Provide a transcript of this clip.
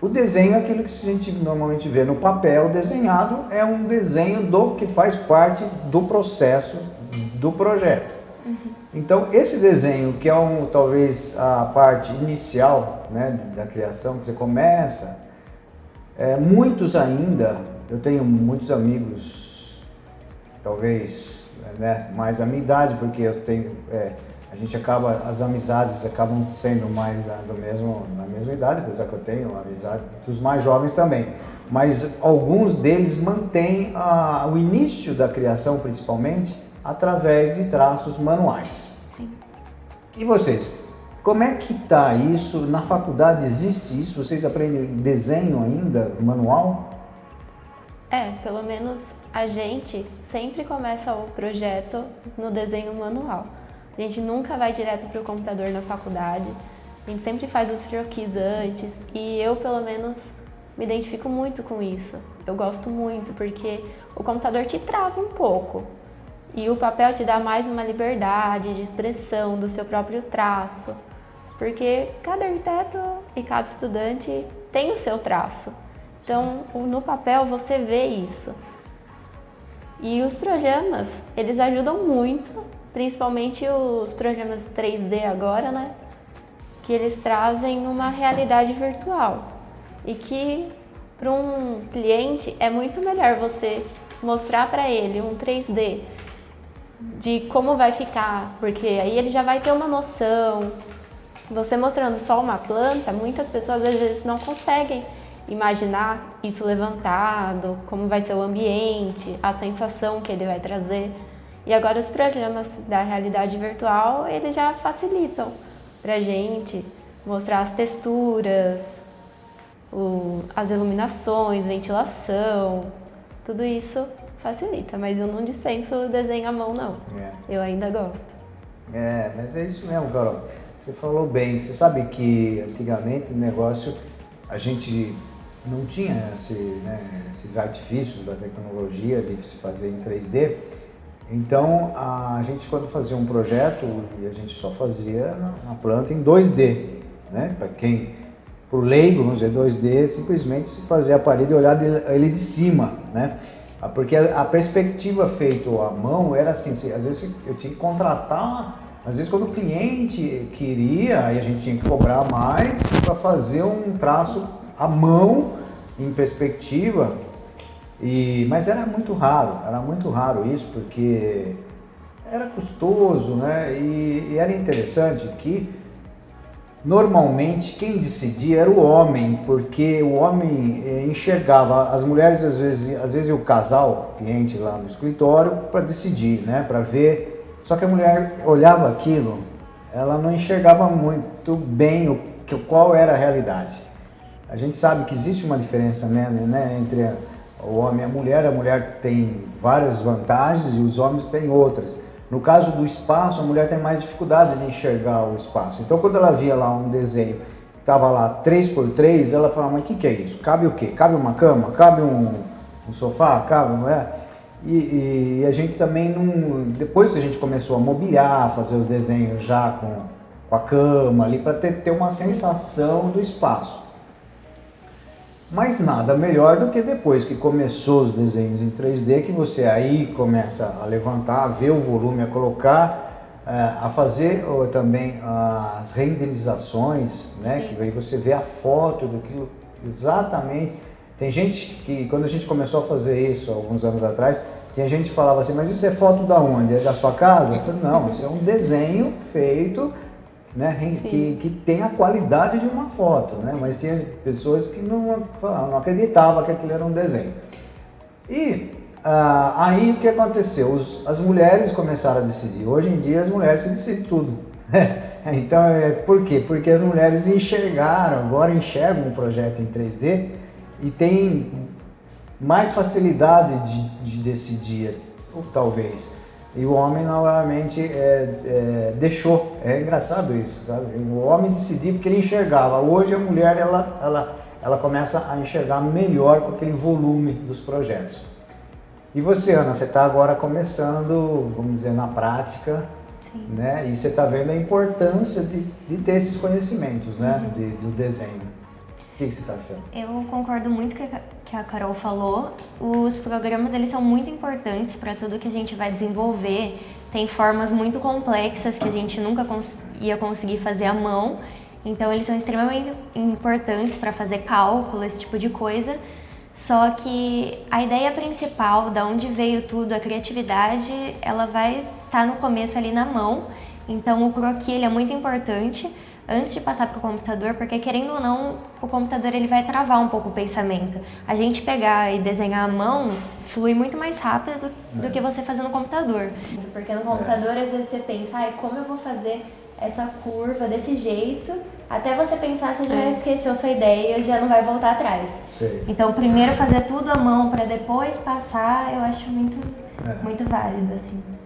O desenho é aquilo que a gente normalmente vê no papel desenhado, é um desenho do que faz parte do processo do projeto. Então, esse desenho, que é talvez a parte inicial, né, da criação, que você começa, muitos ainda, eu tenho muitos amigos, talvez, né, mais da minha idade, porque eu tenho, a gente acaba, as amizades acabam sendo mais na mesma idade, apesar que eu tenho amizade dos mais jovens também. Mas alguns deles mantêm o início da criação, principalmente, através de traços manuais. Sim. E vocês? Como é que está isso? Na faculdade existe isso? Vocês aprendem desenho ainda, manual? Pelo menos a gente sempre começa o projeto no desenho manual. A gente nunca vai direto para o computador na faculdade. A gente sempre faz os croquis antes e eu, pelo menos, me identifico muito com isso. Eu gosto muito porque o computador te trava um pouco e o papel te dá mais uma liberdade de expressão do seu próprio traço, porque cada arquiteto e cada estudante tem o seu traço. Então, no papel você vê isso. E os programas, eles ajudam muito, principalmente os programas 3D agora, né? Que eles trazem uma realidade virtual. E que para um cliente é muito melhor você mostrar para ele um 3D de como vai ficar, porque aí ele já vai ter uma noção. Você mostrando só uma planta, muitas pessoas às vezes não conseguem imaginar isso levantado, como vai ser o ambiente, a sensação que ele vai trazer. E agora os programas da realidade virtual, eles já facilitam pra gente mostrar as texturas, as iluminações, ventilação, tudo isso facilita, mas eu não dispenso o desenho à mão não, eu ainda gosto. Mas é isso mesmo, Carol. Você falou bem. Você sabe que antigamente o negócio, a gente não tinha esses artifícios da tecnologia de se fazer em 3D. Então, a gente quando fazia um projeto, a gente só fazia na planta em 2D, né? Para quem, pro leigo, vamos dizer, 2D, simplesmente se fazia a parede e olhar ele de cima, né? Porque a perspectiva feita à mão era assim, às vezes eu tinha que contratar, às vezes quando o cliente queria, aí a gente tinha que cobrar mais para fazer um traço à mão, em perspectiva, mas era muito raro isso, porque era custoso, né? E era interessante que normalmente quem decidia era o homem, porque o homem enxergava as mulheres às vezes o casal, cliente lá no escritório, para decidir, né? Para ver. Só que a mulher olhava aquilo, ela não enxergava muito bem qual era a realidade. A gente sabe que existe uma diferença, né, entre o homem e a mulher tem várias vantagens e os homens têm outras. No caso do espaço, a mulher tem mais dificuldade de enxergar o espaço. Então, quando ela via lá um desenho que estava lá 3x3, ela falava, mas o que é isso? Cabe o quê? Cabe uma cama? Cabe um sofá? Cabe, não é? E a gente também não... Depois a gente começou a mobiliar, fazer os desenhos já com a cama ali, para ter uma sensação do espaço. Mas nada melhor do que depois que começou os desenhos em 3D, que você aí começa a levantar, a ver o volume, a colocar, a fazer também as renderizações, né? Que aí você vê a foto daquilo exatamente. Tem gente que, quando a gente começou a fazer isso alguns anos atrás, tinha gente que falava assim, mas isso é foto da onde? É da sua casa? Eu falei, não, isso é um desenho feito, né, que tem a qualidade de uma foto, né? Mas tinha pessoas que não acreditavam que aquilo era um desenho. E aí o que aconteceu? As mulheres começaram a decidir. Hoje em dia as mulheres decidem tudo. Então, por quê? Porque as mulheres agora enxergam um projeto em 3D e tem mais facilidade de decidir, ou talvez. E o homem novamente deixou. É engraçado isso, sabe? O homem decidiu porque ele enxergava. Hoje a mulher ela começa a enxergar melhor com aquele volume dos projetos. E você, Ana, você está agora começando, vamos dizer, na prática, né? E você está vendo a importância de ter esses conhecimentos, né? Do desenho. O que você está achando? Eu concordo muito com o que a Carol falou. Os programas, eles são muito importantes para tudo que a gente vai desenvolver. Tem formas muito complexas que a gente nunca ia conseguir fazer à mão. Então, eles são extremamente importantes para fazer cálculo, esse tipo de coisa. Só que a ideia principal, da onde veio tudo, a criatividade, ela vai estar no começo ali na mão. Então, o croquis, ele é muito importante antes de passar para o computador, porque querendo ou não, o computador ele vai travar um pouco o pensamento. A gente pegar e desenhar à mão flui muito mais rápido do que você fazer no computador. Porque no computador, às vezes você pensa, como eu vou fazer essa curva desse jeito? Até você pensar, você já esqueceu sua ideia e já não vai voltar atrás. Sei. Então, primeiro fazer tudo à mão para depois passar, eu acho muito válido, assim.